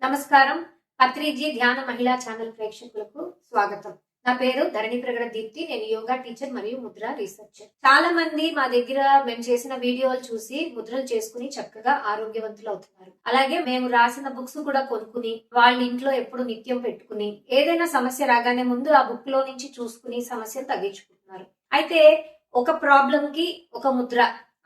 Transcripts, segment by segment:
నమస్కారం. పత్రిజీ ధ్యాన మహిళా ఛానల్ ప్రేక్షకులకు స్వాగతం. నా పేరు ధరణి ప్రగడ దీప్తి. నేను యోగా టీచర్ మరియు ముద్ర రీసెర్చర్. చాలా మంది మా దగ్గర మేము చేసిన వీడియోలు చూసి ముద్రలు చేసుకుని చక్కగా ఆరోగ్యవంతులు అవుతున్నారు. అలాగే మేము రాసిన బుక్స్ కూడా కొనుక్కుని వాళ్ళ ఇంట్లో ఎప్పుడు నిత్యం పెట్టుకుని ఏదైనా సమస్య రాగానే ముందు ఆ బుక్ లో నుంచి చూసుకుని సమస్యను తగ్గించుకుంటున్నారు. అయితే ఒక ప్రాబ్లం కి ఒక ముద్ర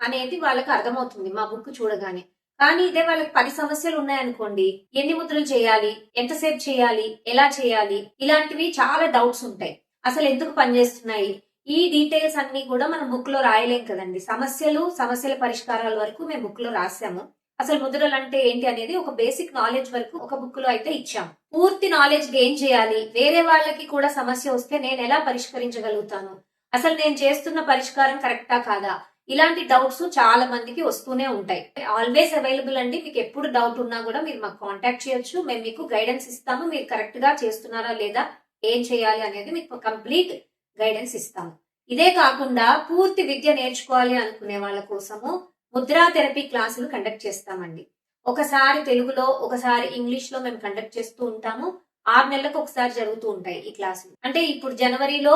అనేది వాళ్ళకి అర్థమవుతుంది మా బుక్ చూడగానే. కానీ ఇదే వాళ్ళకి 10 సమస్యలు ఉన్నాయనుకోండి, ఎన్ని ముద్రలు చేయాలి, ఎంతసేపు చేయాలి, ఎలా చేయాలి, ఇలాంటివి చాలా డౌట్స్ ఉంటాయి. అసలు ఎందుకు పనిచేస్తున్నాయి, ఈ డీటెయిల్స్ అన్ని కూడా మనం బుక్ లో రాయలేం కదండి. సమస్యల పరిష్కారాల వరకు మేము బుక్ లో రాసాము. అసలు ముద్రలు అంటే ఏంటి అనేది ఒక బేసిక్ నాలెడ్జ్ వరకు ఒక బుక్ లో అయితే ఇచ్చాము. పూర్తి నాలెడ్జ్ గెయిన్ చేయాలి, వేరే వాళ్ళకి కూడా సమస్య వస్తే నేను ఎలా పరిష్కరించగలుగుతాను, అసలు నేను చేస్తున్న పరిష్కారం కరెక్టా కాదా, ఇలాంటి డౌట్స్ చాలా మందికి వస్తూనే ఉంటాయి. ఆల్వేస్ అవైలబుల్ అండి. మీకు ఎప్పుడు డౌట్ ఉన్నా కూడా మీరు మాకు కాంటాక్ట్ చేయొచ్చు. మేము మీకు గైడెన్స్ ఇస్తాము. మీరు కరెక్ట్ గా చేస్తున్నారా లేదా, ఏం చేయాలి అనేది మీకు కంప్లీట్ గైడెన్స్ ఇస్తాము. ఇదే కాకుండా పూర్తి విద్య నేర్చుకోవాలి అనుకునే వాళ్ళ కోసము ముద్రా థెరపీ క్లాసులు కండక్ట్ చేస్తామండి. ఒకసారి తెలుగులో, ఒకసారి ఇంగ్లీష్ లో మేము కండక్ట్ చేస్తూ ఉంటాము. 6 నెలలకు ఒకసారి జరుగుతూ ఉంటాయి ఈ క్లాసులు. అంటే ఇప్పుడు జనవరిలో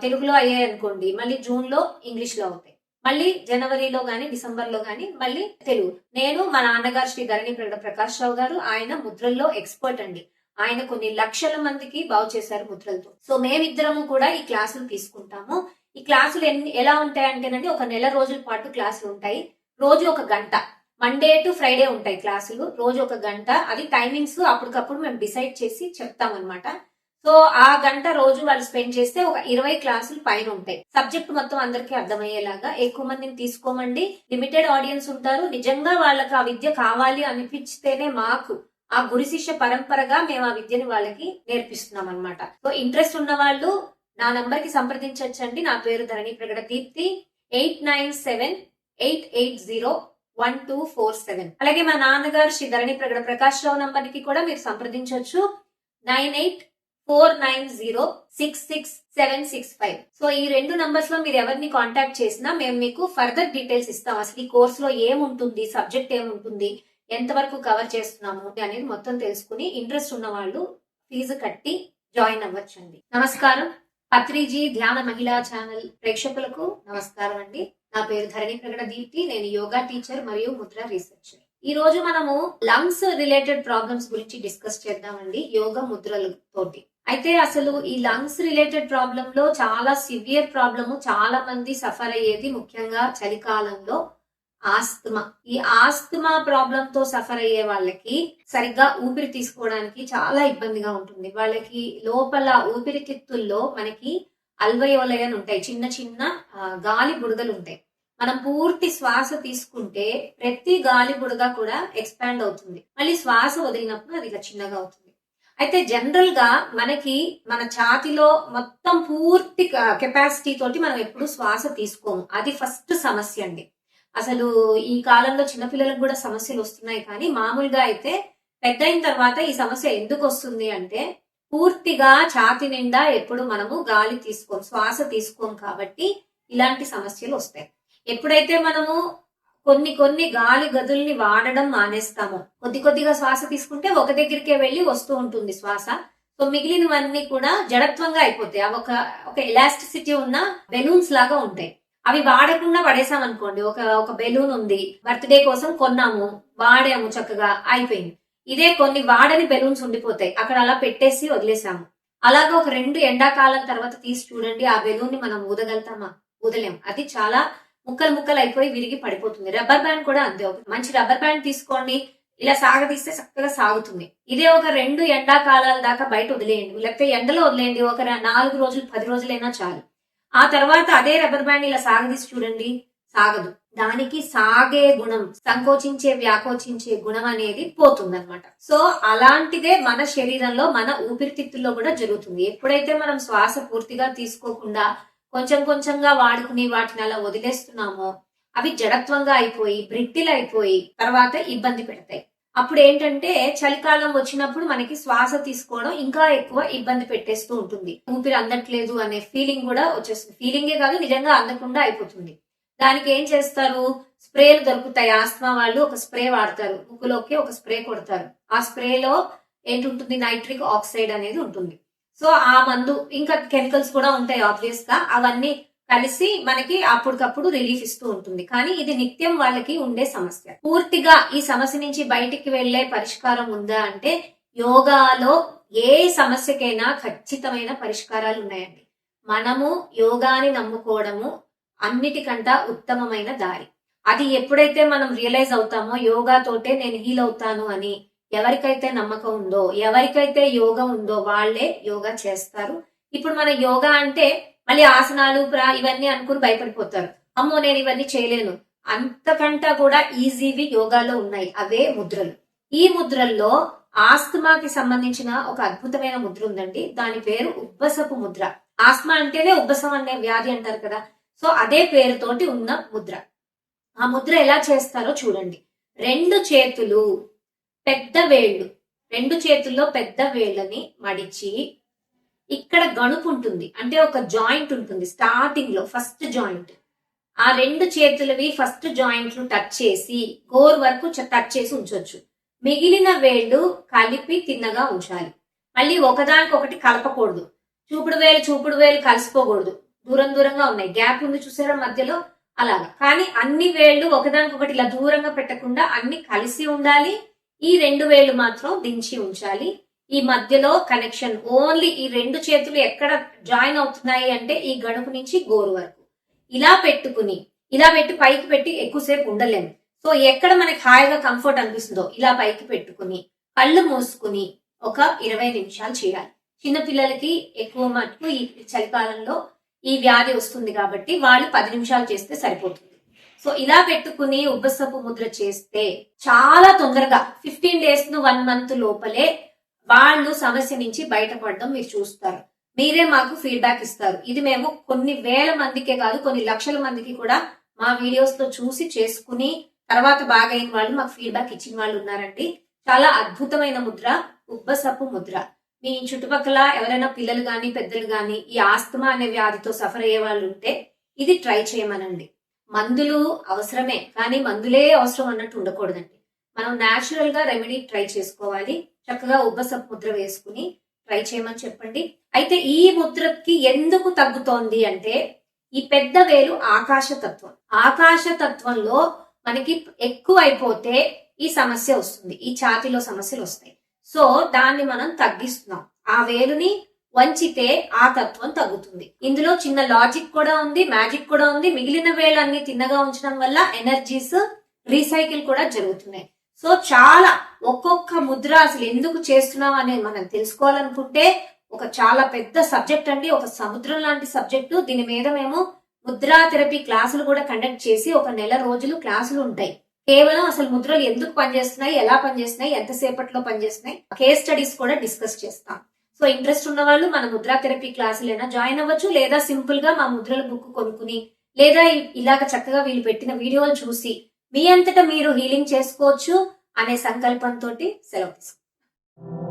తెలుగులో అయ్యాయి అనుకోండి, మళ్ళీ జూన్ లో ఇంగ్లీష్ లో అవుతాయి, మళ్ళీ జనవరిలో గాని డిసెంబర్ లో గాని మళ్ళీ తెలుగు. నేను మా నాన్నగారు శ్రీ ధరణి ప్రగడ ప్రకాష్ రావు గారు, ఆయన ముద్రల్లో ఎక్స్పర్ట్ అండి. ఆయన కొన్ని లక్షల మందికి బాగు చేశారు ముద్రలతో. సో మేమిద్దరము కూడా ఈ క్లాసులు తీసుకుంటాము. ఈ క్లాసులు ఎలా ఉంటాయంటేనండి, ఒక నెల రోజుల పాటు క్లాసులు ఉంటాయి. రోజు ఒక గంట, మండే టు ఫ్రైడే ఉంటాయి క్లాసులు. రోజు ఒక గంట. అది టైమింగ్స్ అప్పటికప్పుడు మేము డిసైడ్ చేసి చెప్తామన్నమాట. సో ఆ గంట రోజు వాళ్ళు స్పెండ్ చేస్తే ఒక 20 క్లాసులు పైన ఉంటాయి. సబ్జెక్ట్ మొత్తం అందరికీ అర్థమయ్యేలాగా. ఎక్కువ మందిని తీసుకోమండి, లిమిటెడ్ ఆడియన్స్ ఉంటారు. నిజంగా వాళ్ళకి ఆ విద్య కావాలి అనిపిస్తేనే మాకు ఆ గురు శిష్య పరంపరగా మేము ఆ విద్యని వాళ్ళకి నేర్పిస్తున్నాం అనమాట. సో ఇంట్రెస్ట్ ఉన్న వాళ్ళు నా నంబర్ కి సంప్రదించవచ్చండి. నా పేరు ధరణి ప్రగడ దీప్తి. 8978801247. అలాగే మా నాన్నగారు శ్రీ ధరణి ప్రగడ ప్రకాష్ రావు నంబర్ కి కూడా మీరు సంప్రదించవచ్చు. 9849066765. సో ఈ 2 నంబర్స్ లో మీరు ఎవరిని కాంటాక్ట్ చేసినా మేము మీకు ఫర్దర్ డీటెయిల్స్ ఇస్తాం. అసలు ఈ కోర్స్ లో ఏముంటుంది, సబ్జెక్ట్ ఏముంటుంది, ఎంతవరకు కవర్ చేస్తున్నాము అనేది మొత్తం తెలుసుకుని ఇంట్రెస్ట్ ఉన్న వాళ్ళు ఫీజు కట్టి జాయిన్ అవ్వచ్చండి. నమస్కారం. పత్రిజీ ధ్యాన మహిళా ఛానల్ ప్రేక్షకులకు నమస్కారం అండి. నా పేరు ధరణి ప్రగడ దీప్తి. నేను యోగా టీచర్ మరియు ముద్ర రీసెర్చర్. ఈ రోజు మనము లంగ్స్ రిలేటెడ్ ప్రాబ్లమ్స్ గురించి డిస్కస్ చేద్దామండి, యోగా ముద్రల తోటి. అయితే అసలు ఈ లంగ్స్ రిలేటెడ్ ప్రాబ్లం లో చాలా సివియర్ ప్రాబ్లము, చాలా మంది సఫర్ అయ్యేది ముఖ్యంగా చలికాలంలో ఆస్తమా. ఈ ఆస్తమా ప్రాబ్లం తో సఫర్ అయ్యే వాళ్ళకి సరిగ్గా ఊపిరి తీసుకోవడానికి చాలా ఇబ్బందిగా ఉంటుంది. వాళ్ళకి లోపల ఊపిరితిత్తుల్లో మనకి అల్వయోలయ అని ఉంటాయి, చిన్న చిన్న గాలి బుడగలు ఉంటాయి. మనం పూర్తి శ్వాస తీసుకుంటే ప్రతి గాలి బుడగ కూడా ఎక్స్పాండ్ అవుతుంది, మళ్ళీ శ్వాస వదిలినప్పుడు అది ఇలా చిన్నగా అవుతుంది. అయితే జనరల్ గా మనకి మన ఛాతిలో మొత్తం పూర్తి కెపాసిటీ తోటి మనం ఎప్పుడు శ్వాస తీసుకోము. అది ఫస్ట్ సమస్య అండి. అసలు ఈ కాలంలో చిన్నపిల్లలకు కూడా సమస్యలు వస్తున్నాయి, కానీ మామూలుగా అయితే పెద్ద అయిన తర్వాత ఈ సమస్య ఎందుకు వస్తుంది అంటే, పూర్తిగా ఛాతి నిండా ఎప్పుడు మనము గాలి తీసుకోం, శ్వాస తీసుకోం కాబట్టి ఇలాంటి సమస్యలు వస్తాయి. ఎప్పుడైతే మనము కొన్ని గాలి గదుల్ని వాడడం మానేస్తామో, కొద్దిగా శ్వాస తీసుకుంటే ఒక దగ్గరికే వెళ్ళి వస్తూ ఉంటుంది శ్వాస. సో మిగిలినవన్నీ కూడా జడత్వంగా అయిపోతాయి. అవి ఒక ఎలాస్టిసిటీ ఉన్న బెలూన్స్ లాగా ఉంటాయి. అవి వాడకుండా పడేసాం అనుకోండి, ఒక బెలూన్ ఉంది, బర్త్డే కోసం కొన్నాము, వాడాము, చక్కగా అయిపోయింది. ఇదే కొన్ని వాడని బెలూన్స్ ఉండిపోతాయి, అక్కడ అలా పెట్టేసి వదిలేసాము. అలాగా ఒక 2 ఎండాకాలం తర్వాత తీసి చూడండి, ఆ బెలూన్ ని మనం ఊదగలుగుతామా? ఊదలేం. అది చాలా ముక్కలు అయిపోయి విరిగి పడిపోతుంది. రబ్బర్ బ్యాండ్ కూడా అంతే. ఒక మంచి రబ్బర్ బ్యాండ్ తీసుకోండి, ఇలా సాగదీస్తే చక్కగా సాగుతుంది. ఇదే ఒక 2 ఎండాకాలాల దాకా బయట వదిలేయండి, లేకపోతే ఎండలో వదిలేయండి, ఒక 4 రోజులు 10 రోజులైనా చాలు. ఆ తర్వాత అదే రబ్బర్ బ్యాండ్ ఇలా సాగదీసి చూడండి, సాగదు. దానికి సాగే గుణం, సంకోచించే వ్యాకోచించే గుణం అనేది పోతుందన్నమాట. సో అలాంటిదే మన శరీరంలో, మన ఊపిరితిత్తుల్లో కూడా జరుగుతుంది. ఎప్పుడైతే మనం శ్వాస పూర్తిగా తీసుకోకుండా కొంచెంగా వాడుకుని వాటిని అలా వదిలేస్తున్నామో, అవి జడత్వంగా అయిపోయి బ్రిటిల్ అయిపోయి తర్వాత ఇబ్బంది పెడతాయి. అప్పుడు ఏంటంటే చలికాలం వచ్చినప్పుడు మనకి శ్వాస తీసుకోవడం ఇంకా ఎక్కువ ఇబ్బంది పెట్టేస్తూ ఉంటుంది. ఊపిరి అందట్లేదు అనే ఫీలింగ్ కూడా వచ్చేస్తుంది. ఫీలింగే కాదు, నిజంగా అందకుండా అయిపోతుంది. దానికి ఏం చేస్తారు, స్ప్రేలు దొరుకుతాయి. ఆస్తమా వాళ్ళు ఒక స్ప్రే వాడతారు, ముక్కులోకి ఒక స్ప్రే కొడతారు. ఆ స్ప్రేలో ఏంటుంటుంది, నైట్రిక్ ఆక్సైడ్ అనేది ఉంటుంది. సో ఆ మందు ఇంకా కెమికల్స్ కూడా ఉంటాయి ఆబ్వియస్ గా, అవన్నీ కలిసి మనకి అప్పటికప్పుడు రిలీఫ్ ఇస్తూ ఉంటుంది. కానీ ఇది నిత్యం వాళ్ళకి ఉండే సమస్య. పూర్తిగా ఈ సమస్య నుంచి బయటికి వెళ్లే పరిష్కారం ఉందా అంటే యోగాలో ఏ సమస్యకైనా ఖచ్చితమైన పరిష్కారాలు ఉన్నాయండి. మనము యోగాని నమ్ముకోవడము అన్నిటికంటా ఉత్తమమైన దారి. అది ఎప్పుడైతే మనం రియలైజ్ అవుతామో యోగా తోటే నేను హీల్ అవుతాను అని, ఎవరికైతే నమ్మకం ఉందో, ఎవరికైతే యోగా ఉందో వాళ్ళే యోగా చేస్తారు. ఇప్పుడు మన యోగా అంటే మళ్ళీ ఆసనాలు ఇవన్నీ అనుకుని భయపడిపోతారు. అమ్మో నేను ఇవన్నీ చేయలేను. అంతకంటా కూడా ఈజీవి యోగాలో ఉన్నాయి, అవే ముద్రలు. ఈ ముద్రల్లో ఆస్తమాకి సంబంధించిన ఒక అద్భుతమైన ముద్ర ఉందండి. దాని పేరు ఉబ్బసపు ముద్ర. ఆస్తమా అంటేనే ఉబ్బసం అనే వ్యాధి అంటారు కదా, సో అదే పేరుతోటి ఉన్న ముద్ర. ఆ ముద్ర ఎలా చేస్తారో చూడండి. రెండు చేతులు పెద్ద వేళ్ళు, రెండు చేతుల్లో పెద్ద వేళ్ళని మడిచి, ఇక్కడ గణుపు ఉంటుంది అంటే ఒక జాయింట్ ఉంటుంది స్టార్టింగ్ లో, ఫస్ట్ జాయింట్. ఆ రెండు చేతులవి ఫస్ట్ జాయింట్లు టచ్ చేసి గోర్ వరకు టచ్ చేసి ఉంచొచ్చు. మిగిలిన వేళ్ళు కలిపి తిన్నగా ఉంచాలి. మళ్ళీ ఒకదానికొకటి కలపకూడదు. చూపుడు వేలు కలిసిపోకూడదు, దూరం దూరంగా ఉన్నాయి, గ్యాప్ ఉంది చూసారా మధ్యలో, అలాగా. కానీ అన్ని వేళ్ళు ఒకదానికొకటి ఇలా దూరంగా పెట్టకుండా అన్ని కలిసి ఉండాలి. ఈ రెండు వేళ్ళు మాత్రం దించి ఉంచాలి. ఈ మధ్యలో కనెక్షన్ ఓన్లీ ఈ రెండు చేతులు ఎక్కడ జాయిన్ అవుతున్నాయి అంటే ఈ గణుపు నుంచి గోరు వరకు ఇలా పెట్టుకుని, ఇలా పెట్టి పైకి పెట్టి ఎక్కువసేపు ఉండలేము. సో ఎక్కడ మనకి హాయిగా కంఫర్ట్ అనిపిస్తుందో ఇలా పైకి పెట్టుకుని కళ్ళు మూసుకుని ఒక 20 నిమిషాలు చేయాలి. చిన్న పిల్లలకి ఎక్కువ మటుకు ఈ చలికాలంలో ఈ వ్యాధి వస్తుంది కాబట్టి వాళ్ళు 10 నిమిషాలు చేస్తే సరిపోతుంది. సో ఇలా పెట్టుకుని ఉబ్బసపు ముద్ర చేస్తే చాలా తొందరగా 15 days ను 1 month లోపలే వాళ్ళు సమస్య నుంచి బయటపడడం మీరు చూస్తారు. మీరే మాకు ఫీడ్బ్యాక్ ఇస్తారు. ఇది మేము కొన్ని వేల మందికే కాదు, కొన్ని లక్షల మందికి కూడా మా వీడియోస్ లో చూసి చేసుకుని తర్వాత బాగైన వాళ్ళు మాకు ఫీడ్బ్యాక్ ఇచ్చిన వాళ్ళు ఉన్నారండి. చాలా అద్భుతమైన ముద్ర ఉబ్బసపు ముద్ర. మీ చుట్టుపక్కల ఎవరైనా పిల్లలు గాని పెద్దలు గాని ఈ ఆస్తమా అనే వ్యాధితో సఫర్ అయ్యే వాళ్ళు ఉంటే ఇది ట్రై చేయమనండి. మందులు అవసరమే, కానీ మందులే అవసరం అన్నట్టు ఉండకూడదండి. మనం న్యాచురల్ గా రెమెడీ ట్రై చేసుకోవాలి. చక్కగా ఉబ్బసపు ముద్ర వేసుకుని ట్రై చేయమని చెప్పండి. అయితే ఈ ముద్రకి ఎందుకు తగ్గుతోంది అంటే ఈ పెద్ద వేలు ఆకాశతత్వం. ఆకాశతత్వంలో మనకి ఎక్కువ అయిపోతే ఈ సమస్య వస్తుంది, ఈ ఛాతీలో సమస్యలు వస్తాయి. సో దాన్ని మనం తగ్గిస్తున్నాం. ఆ వేలుని వంచితే ఆ తత్వం తగ్గుతుంది. ఇందులో చిన్న లాజిక్ కూడా ఉంది, మ్యాజిక్ కూడా ఉంది. మిగిలిన వేలు అన్ని తిన్నగా ఉంచడం వల్ల ఎనర్జీస్ రీసైకిల్ కూడా జరుగుతున్నాయి. సో చాలా ఒక్కొక్క ముద్ర అసలు ఎందుకు చేస్తున్నాం అనేది మనం తెలుసుకోవాలనుకుంటే ఒక చాలా పెద్ద సబ్జెక్ట్ అండి, ఒక సముద్రం లాంటి సబ్జెక్టు. దీని మీద మేము ముద్రా థెరపీ క్లాసులు కూడా కండక్ట్ చేసి ఒక నెల రోజులు క్లాసులు ఉంటాయి. కేవలం అసలు ముద్రలు ఎందుకు పనిచేస్తున్నాయి, ఎలా పనిచేస్తున్నాయి, ఎంతసేపట్లో పనిచేస్తున్నాయి, కేస్ స్టడీస్ కూడా డిస్కస్ చేస్తాం. సో ఇంట్రెస్ట్ ఉన్న వాళ్ళు మన ముద్రా థెరపీ క్లాసులైనా జాయిన్ అవ్వచ్చు, లేదా సింపుల్ గా మా ముద్రల బుక్ కొనుక్కుని, లేదా ఇలాగ చక్కగా వీళ్ళు పెట్టిన వీడియోలు చూసి మీ అంతటా మీరు హీలింగ్ చేసుకోవచ్చు అనే సంకల్పంతో సెలవు తీసుకుంటాం.